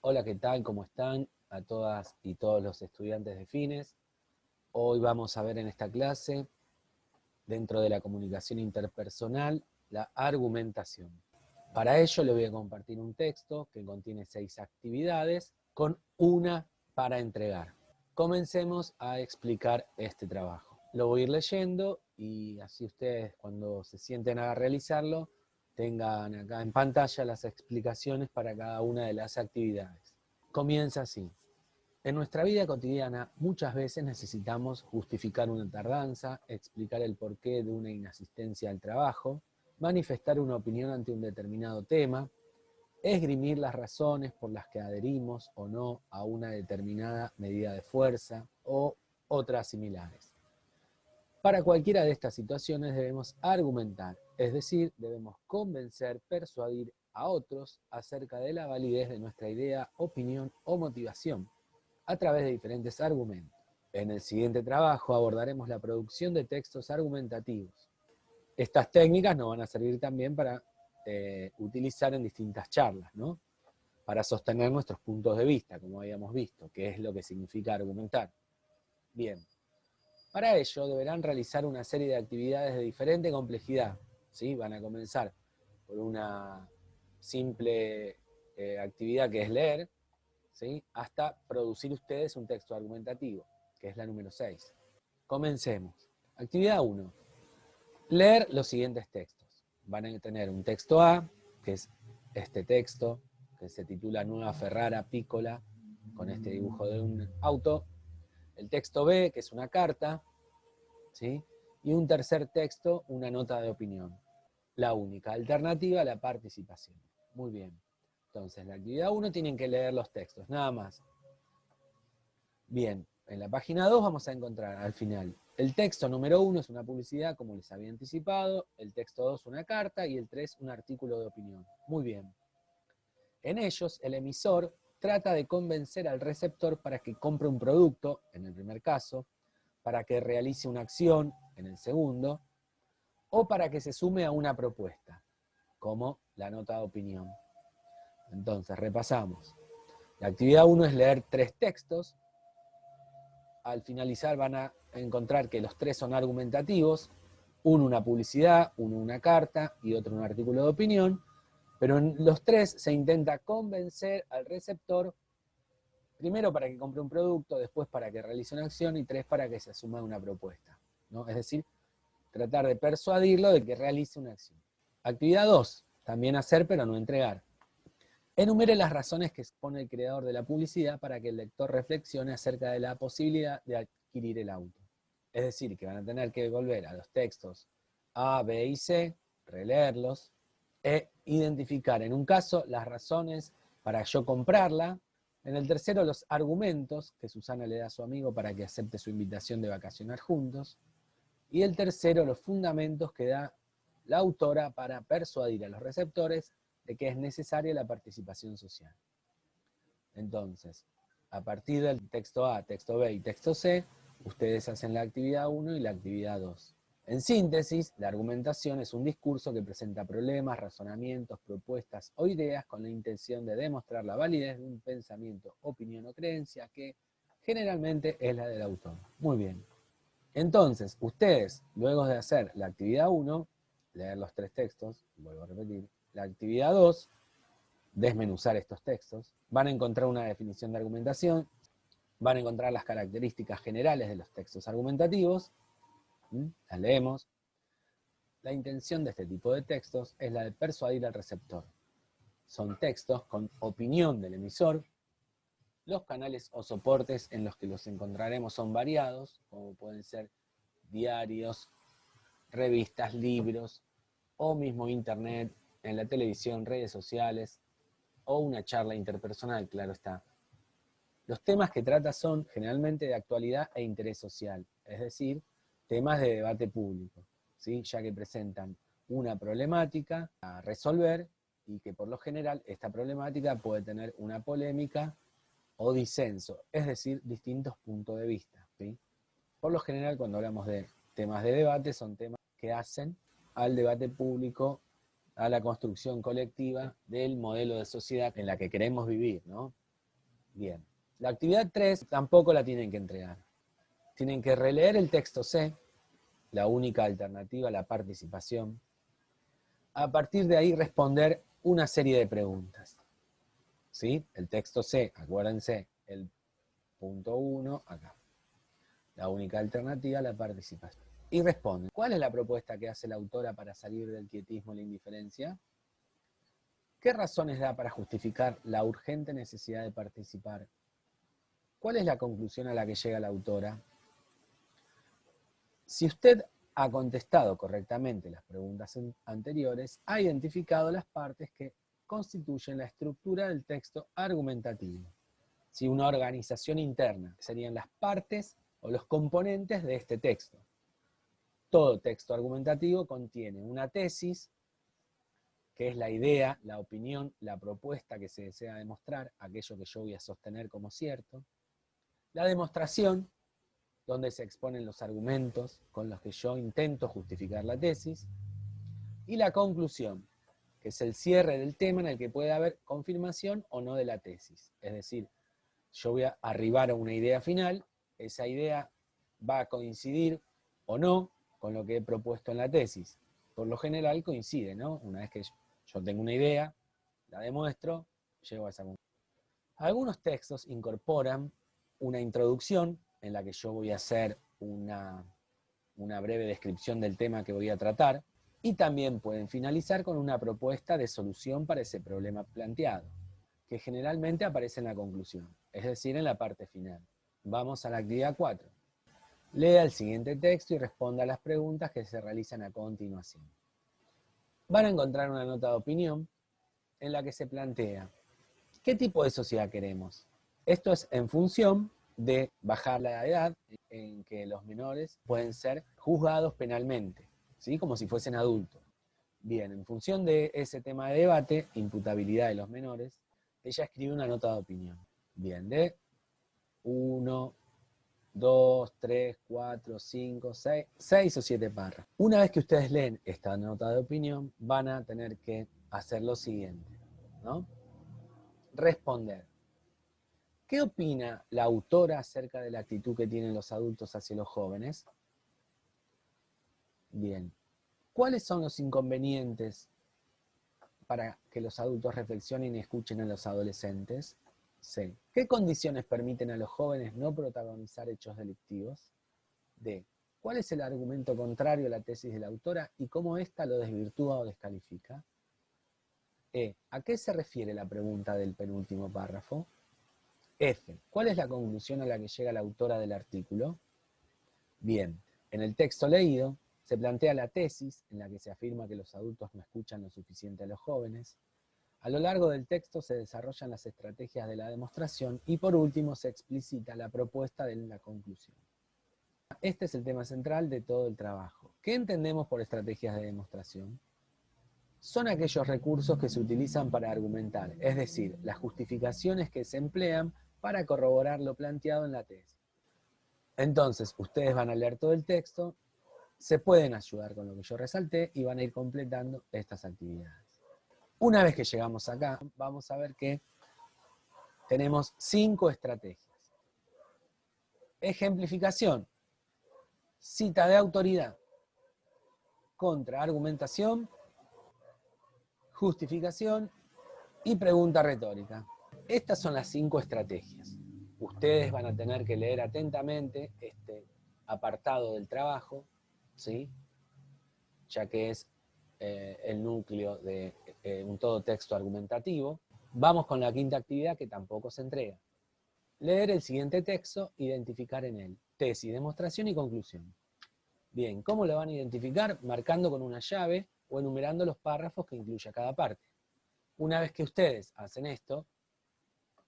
Hola, ¿qué tal? ¿Cómo están? A todas y todos los estudiantes de Fines. Hoy vamos a ver en esta clase, dentro de la comunicación interpersonal, la argumentación. Para ello le voy a compartir un texto que contiene 6 actividades con una para entregar. Comencemos a explicar este trabajo. Lo voy a ir leyendo y así ustedes cuando se sienten a realizarlo tengan acá en pantalla las explicaciones para cada una de las actividades. Comienza así. En nuestra vida cotidiana muchas veces necesitamos justificar una tardanza, explicar el porqué de una inasistencia al trabajo, manifestar una opinión ante un determinado tema, esgrimir las razones por las que adherimos o no a una determinada medida de fuerza o otras similares. Para cualquiera de estas situaciones debemos argumentar, es decir, debemos convencer, persuadir a otros acerca de la validez de nuestra idea, opinión o motivación a través de diferentes argumentos. En el siguiente trabajo abordaremos la producción de textos argumentativos. Estas técnicas nos van a servir también para utilizar en distintas charlas, ¿no? Para sostener nuestros puntos de vista, como habíamos visto, que es lo que significa argumentar. Bien, para ello deberán realizar una serie de actividades de diferente complejidad, ¿sí? Van a comenzar por una simple actividad que es leer, ¿sí? Hasta producir ustedes un texto argumentativo, que es la número 6. Comencemos. Actividad 1. Leer los siguientes textos. Van a tener un texto A, que es este texto, que se titula Nueva Ferrara Piccola, con este dibujo de un auto. El texto B, que es una carta, ¿sí? Y un tercer texto, una nota de opinión. La única alternativa, la participación. Muy bien. Entonces, la actividad 1 tienen que leer los textos, nada más. Bien, en la página 2 vamos a encontrar al final el texto número 1 es una publicidad, como les había anticipado, el texto 2 una carta y el 3 un artículo de opinión. Muy bien. En ellos, el emisor trata de convencer al receptor para que compre un producto, en el primer caso, para que realice una acción, en el segundo, o para que se sume a una propuesta, como la nota de opinión. Entonces, repasamos. La actividad 1 es leer 3 textos. Al finalizar van a encontrar que los 3 son argumentativos, uno una publicidad, uno una carta y otro un artículo de opinión, pero en los 3 se intenta convencer al receptor, primero para que compre un producto, después para que realice una acción y 3 para que se asuma una propuesta, ¿no? Es decir, tratar de persuadirlo de que realice una acción. Actividad 2, también hacer pero no entregar. Enumere las razones que expone el creador de la publicidad para que el lector reflexione acerca de la posibilidad de adquirir el auto. Es decir, que van a tener que volver a los textos A, B y C, releerlos, e identificar en un caso las razones para yo comprarla, en el tercero los argumentos que Susana le da a su amigo para que acepte su invitación de vacacionar juntos, y el tercero los fundamentos que da la autora para persuadir a los receptores de que es necesaria la participación social. Entonces, a partir del texto A, texto B y texto C, ustedes hacen la actividad 1 y la actividad 2. En síntesis, la argumentación es un discurso que presenta problemas, razonamientos, propuestas o ideas con la intención de demostrar la validez de un pensamiento, opinión o creencia que generalmente es la del autor. Muy bien. Entonces, ustedes, luego de hacer la actividad 1, leer los 3 textos, vuelvo a repetir, la actividad 2, desmenuzar estos textos, van a encontrar una definición de argumentación, van a encontrar las características generales de los textos argumentativos, las leemos. La intención de este tipo de textos es la de persuadir al receptor. Son textos con opinión del emisor. Los canales o soportes en los que los encontraremos son variados, como pueden ser diarios, revistas, libros, o mismo internet, en la televisión, redes sociales, o una charla interpersonal, claro está. Los temas que trata son generalmente de actualidad e interés social, es decir, temas de debate público, ¿sí? Ya que presentan una problemática a resolver y que por lo general esta problemática puede tener una polémica o disenso, es decir, distintos puntos de vista, ¿sí? Por lo general, cuando hablamos de temas de debate, son temas que hacen al debate público, a la construcción colectiva del modelo de sociedad en la que queremos vivir, ¿no? Bien. La actividad 3 tampoco la tienen que entregar. Tienen que releer el texto C, la única alternativa a la participación. A partir de ahí responder una serie de preguntas. ¿Sí? El texto C, acuérdense, el punto 1 acá. La única alternativa a la participación. Y responden. ¿Cuál es la propuesta que hace la autora para salir del quietismo y la indiferencia? ¿Qué razones da para justificar la urgente necesidad de participar? ¿Cuál es la conclusión a la que llega la autora? Si usted ha contestado correctamente las preguntas anteriores, ha identificado las partes que constituyen la estructura del texto argumentativo. Si una organización interna serían las partes o los componentes de este texto. Todo texto argumentativo contiene una tesis, que es la idea, la opinión, la propuesta que se desea demostrar, aquello que yo voy a sostener como cierto. La demostración, donde se exponen los argumentos con los que yo intento justificar la tesis. Y la conclusión, que es el cierre del tema en el que puede haber confirmación o no de la tesis. Es decir, yo voy a arribar a una idea final, esa idea va a coincidir o no con lo que he propuesto en la tesis. Por lo general coincide, ¿no? Una vez que yo tengo una idea, la demuestro, llego a esa conclusión. Algunos textos incorporan una introducción en la que yo voy a hacer una breve descripción del tema que voy a tratar, y también pueden finalizar con una propuesta de solución para ese problema planteado, que generalmente aparece en la conclusión, es decir, en la parte final. Vamos a la actividad 4. Lea el siguiente texto y responda a las preguntas que se realizan a continuación. Van a encontrar una nota de opinión en la que se plantea ¿qué tipo de sociedad queremos? Esto es en función de bajar la edad en que los menores pueden ser juzgados penalmente, ¿sí? Como si fuesen adultos. Bien, en función de ese tema de debate, imputabilidad de los menores, ella escribe una nota de opinión. Bien, de 1, 2, 3, 4, 5, 6 o 7 párrafos. Una vez que ustedes leen esta nota de opinión, van a tener que hacer lo siguiente, ¿no? Responder. ¿Qué opina la autora acerca de la actitud que tienen los adultos hacia los jóvenes? Bien. ¿Cuáles son los inconvenientes para que los adultos reflexionen y escuchen a los adolescentes? C. ¿Qué condiciones permiten a los jóvenes no protagonizar hechos delictivos? D. ¿Cuál es el argumento contrario a la tesis de la autora y cómo ésta lo desvirtúa o descalifica? E. ¿A qué se refiere la pregunta del penúltimo párrafo? F. ¿Cuál es la conclusión a la que llega la autora del artículo? Bien, en el texto leído se plantea la tesis en la que se afirma que los adultos no escuchan lo suficiente a los jóvenes. A lo largo del texto se desarrollan las estrategias de la demostración y por último se explicita la propuesta de la conclusión. Este es el tema central de todo el trabajo. ¿Qué entendemos por estrategias de demostración? Son aquellos recursos que se utilizan para argumentar, es decir, las justificaciones que se emplean para corroborar lo planteado en la tesis. Entonces, ustedes van a leer todo el texto, se pueden ayudar con lo que yo resalté y van a ir completando estas actividades. Una vez que llegamos acá, vamos a ver que tenemos 5 estrategias. Ejemplificación, cita de autoridad, contraargumentación, justificación y pregunta retórica. Estas son las 5 estrategias. Ustedes van a tener que leer atentamente este apartado del trabajo, ¿sí? Ya que es el núcleo de un todo texto argumentativo. Vamos con la quinta actividad que tampoco se entrega. Leer el siguiente texto, identificar en él tesis, demostración y conclusión. Bien, ¿cómo lo van a identificar? Marcando con una llave o enumerando los párrafos que incluye cada parte. Una vez que ustedes hacen esto,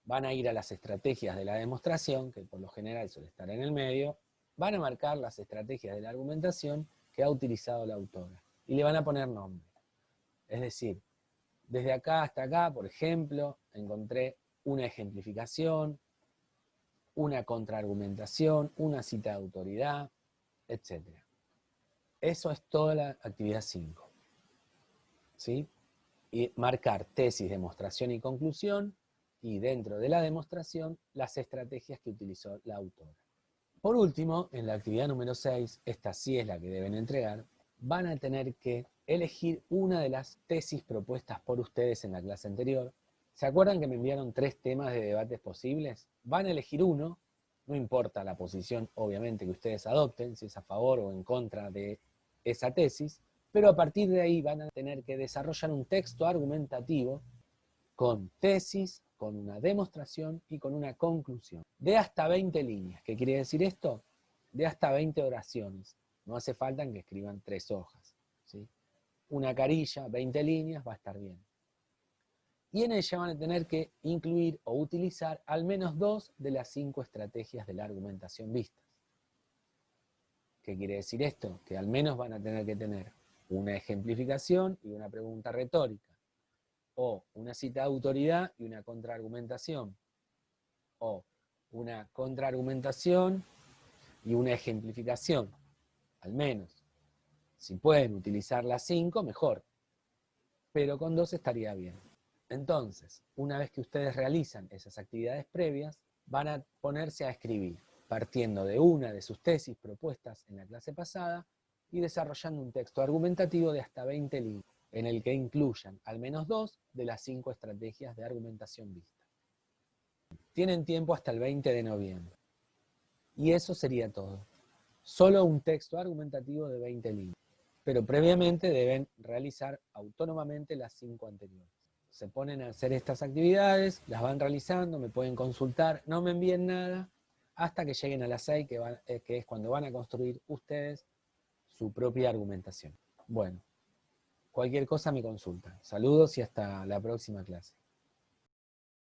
van a ir a las estrategias de la demostración, que por lo general suele estar en el medio, van a marcar las estrategias de la argumentación que ha utilizado la autora y le van a poner nombre. Es decir, desde acá hasta acá, por ejemplo, encontré una ejemplificación, una contraargumentación, una cita de autoridad, etc. Eso es toda la actividad 5. ¿Sí? Y marcar tesis, demostración y conclusión, y dentro de la demostración las estrategias que utilizó la autora. Por último, en la actividad número 6, esta sí es la que deben entregar, van a tener que elegir una de las tesis propuestas por ustedes en la clase anterior. ¿Se acuerdan que me enviaron 3 temas de debates posibles? Van a elegir uno, no importa la posición obviamente que ustedes adopten, si es a favor o en contra de esa tesis, pero a partir de ahí van a tener que desarrollar un texto argumentativo con tesis, con una demostración y con una conclusión. De hasta 20 líneas. ¿Qué quiere decir esto? De hasta 20 oraciones. No hace falta que escriban 3 hojas. ¿Sí? Una carilla, 20 líneas, va a estar bien. Y en ella van a tener que incluir o utilizar al menos 2 de las 5 estrategias de la argumentación vistas. ¿Qué quiere decir esto? Que al menos van a tener que tener una ejemplificación y una pregunta retórica, o una cita de autoridad y una contraargumentación, o una contraargumentación y una ejemplificación, al menos. Si pueden utilizar las 5, mejor, pero con 2 estaría bien. Entonces, una vez que ustedes realizan esas actividades previas, van a ponerse a escribir, partiendo de una de sus tesis propuestas en la clase pasada y desarrollando un texto argumentativo de hasta 20 líneas, en el que incluyan al menos 2 de las 5 estrategias de argumentación vista. Tienen tiempo hasta el 20 de noviembre. Y eso sería todo. Solo un texto argumentativo de 20 líneas. Pero previamente deben realizar autónomamente las 5 anteriores. Se ponen a hacer estas actividades, las van realizando, me pueden consultar, no me envíen nada, hasta que lleguen a las 6, que es cuando van a construir ustedes su propia argumentación. Bueno, cualquier cosa me consultan. Saludos y hasta la próxima clase.